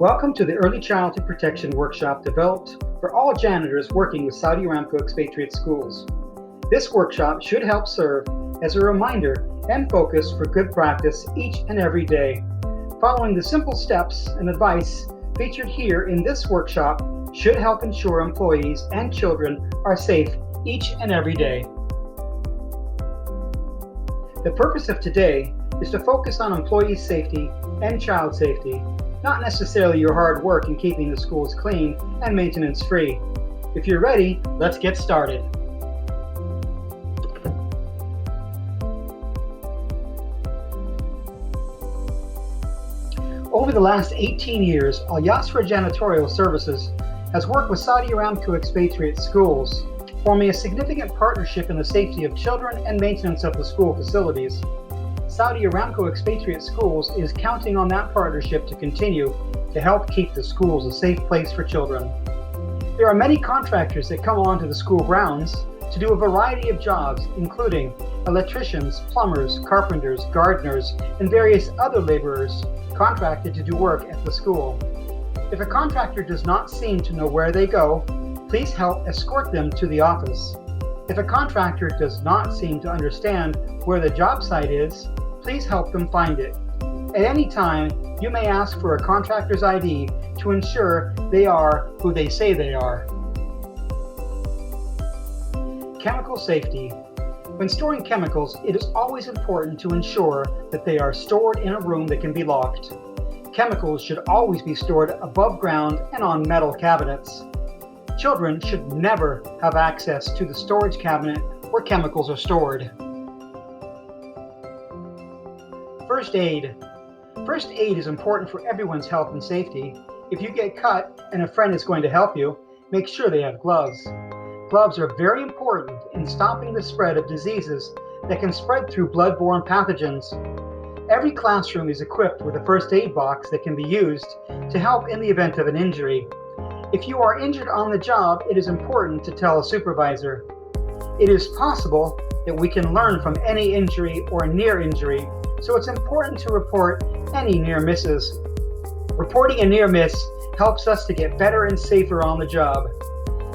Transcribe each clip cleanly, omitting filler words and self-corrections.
Welcome to the Early Childhood Protection Workshop developed for all janitors working with Saudi Aramco expatriate schools. This workshop should help serve as a reminder and focus for good practice each and every day. Following the simple steps and advice featured here in this workshop should help ensure employees and children are safe each and every day. The purpose of today is to focus on employee safety and child safety, not necessarily your hard work in keeping the schools clean and maintenance free. If you're ready, let's get started. Over the last 18 years, Al Yasra Janitorial Services has worked with Saudi Aramco expatriate schools, forming a significant partnership in the safety of children and maintenance of the school facilities. Saudi Aramco expatriate schools is counting on that partnership to continue to help keep the schools a safe place for children. There are many contractors that come onto the school grounds to do a variety of jobs, including electricians, plumbers, carpenters, gardeners, and various other laborers contracted to do work at the school. If a contractor does not seem to know where they go, please help escort them to the office. If a contractor does not seem to understand where the job site is, please help them find it. At any time, you may ask for a contractor's ID to ensure they are who they say they are. Chemical safety. When storing chemicals, it is always important to ensure that they are stored in a room that can be locked. Chemicals should always be stored above ground and on metal cabinets. Children should never have access to the storage cabinet where chemicals are stored. First aid. First aid is important for everyone's health and safety. If you get cut and a friend is going to help you, make sure they have gloves. Gloves are very important in stopping the spread of diseases that can spread through blood-borne pathogens. Every classroom is equipped with a first aid box that can be used to help in the event of an injury. If you are injured on the job, it is important to tell a supervisor. It is possible that we can learn from any injury or near injury, so it's important to report any near misses. Reporting a near miss helps us to get better and safer on the job.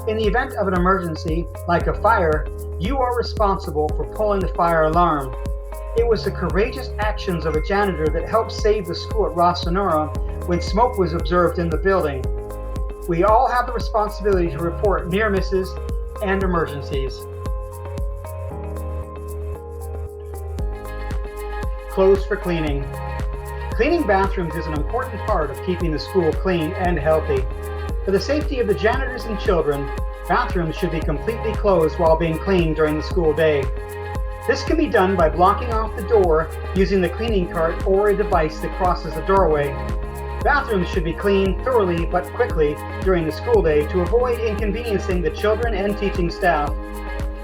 In the event of an emergency, like a fire, you are responsible for pulling the fire alarm. It was the courageous actions of a janitor that helped save the school at Ras Sonora when smoke was observed in the building. We all have the responsibility to report near misses and emergencies. Clothes for cleaning. Cleaning bathrooms is an important part of keeping the school clean and healthy. For the safety of the janitors and children, bathrooms should be completely closed while being cleaned during the school day. This can be done by blocking off the door using the cleaning cart or a device that crosses the doorway. Bathrooms should be cleaned thoroughly but quickly during the school day to avoid inconveniencing the children and teaching staff.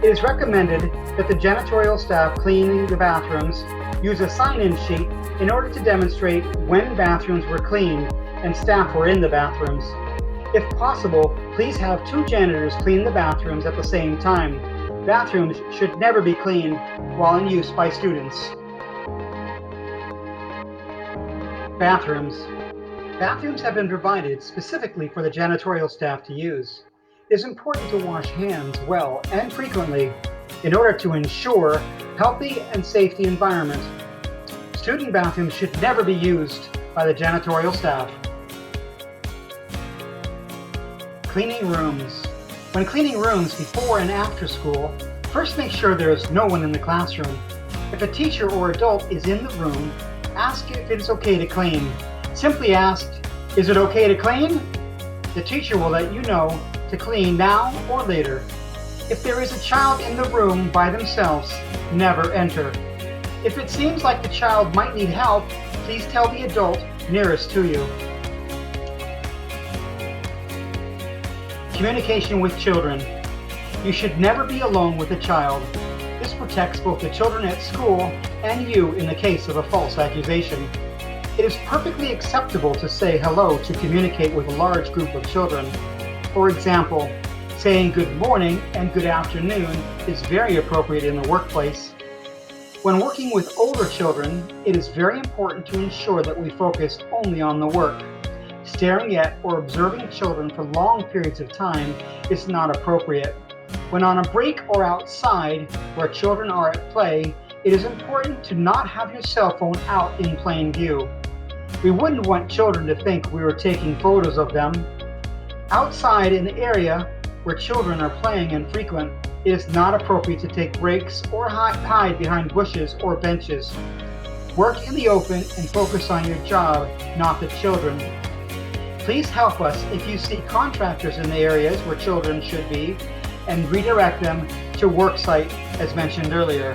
It is recommended that the janitorial staff cleaning the bathrooms use a sign-in sheet in order to demonstrate when bathrooms were cleaned and staff were in the bathrooms. If possible, please have 2 janitors clean the bathrooms at the same time. Bathrooms should never be cleaned while in use by students. Bathrooms. Bathrooms have been provided specifically for the janitorial staff to use. It is important to wash hands well and frequently in order to ensure healthy and safety environment. Student bathrooms should never be used by the janitorial staff. Cleaning rooms. When cleaning rooms before and after school, first make sure there is no one in the classroom. If a teacher or adult is in the room, ask if it is okay to clean. Simply ask, "Is it okay to clean?" The teacher will let you know to clean now or later. If there is a child in the room by themselves, never enter. If it seems like the child might need help, please tell the adult nearest to you. Communication with children. You should never be alone with a child. This protects both the children at school and you in the case of a false accusation. It is perfectly acceptable to say hello to communicate with a large group of children. For example, saying good morning and good afternoon is very appropriate in the workplace. When working with older children, it is very important to ensure that we focus only on the work. Staring at or observing children for long periods of time is not appropriate. When on a break or outside where children are at play, it is important to not have your cell phone out in plain view. We wouldn't want children to think we were taking photos of them. Outside in the area where children are playing and frequent, it is not appropriate to take breaks or hide behind bushes or benches. Work in the open and focus on your job, not the children. Please help us if you see contractors in the areas where children should be and redirect them to work site as mentioned earlier.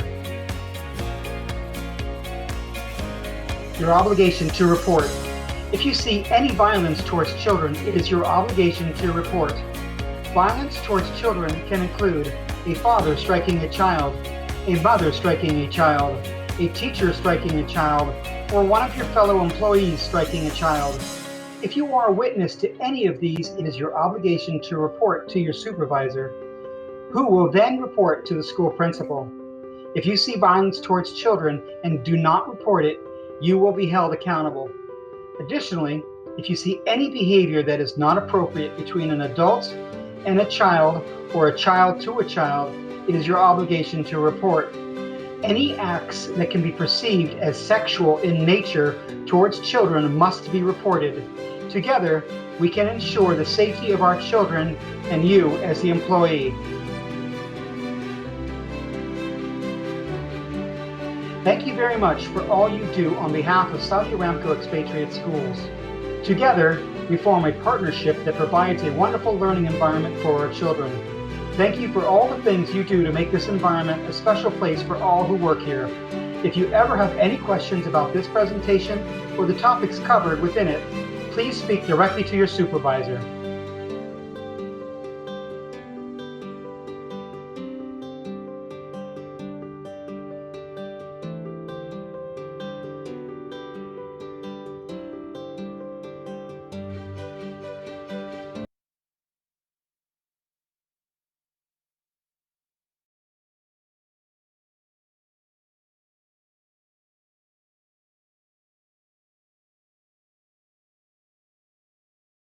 Your obligation to report. If you see any violence towards children, it is your obligation to report. Violence towards children can include a father striking a child, a mother striking a child, a teacher striking a child, or one of your fellow employees striking a child. If you are a witness to any of these, it is your obligation to report to your supervisor, who will then report to the school principal. If you see violence towards children and do not report it, you will be held accountable. Additionally, if you see any behavior that is not appropriate between an adult and a child or a child to a child, it is your obligation to report. Any acts that can be perceived as sexual in nature towards children must be reported. Together, we can ensure the safety of our children and you as the employee. Thank you very much for all you do on behalf of Saudi Aramco Expatriate Schools. Together, we form a partnership that provides a wonderful learning environment for our children. Thank you for all the things you do to make this environment a special place for all who work here. If you ever have any questions about this presentation or the topics covered within it, please speak directly to your supervisor.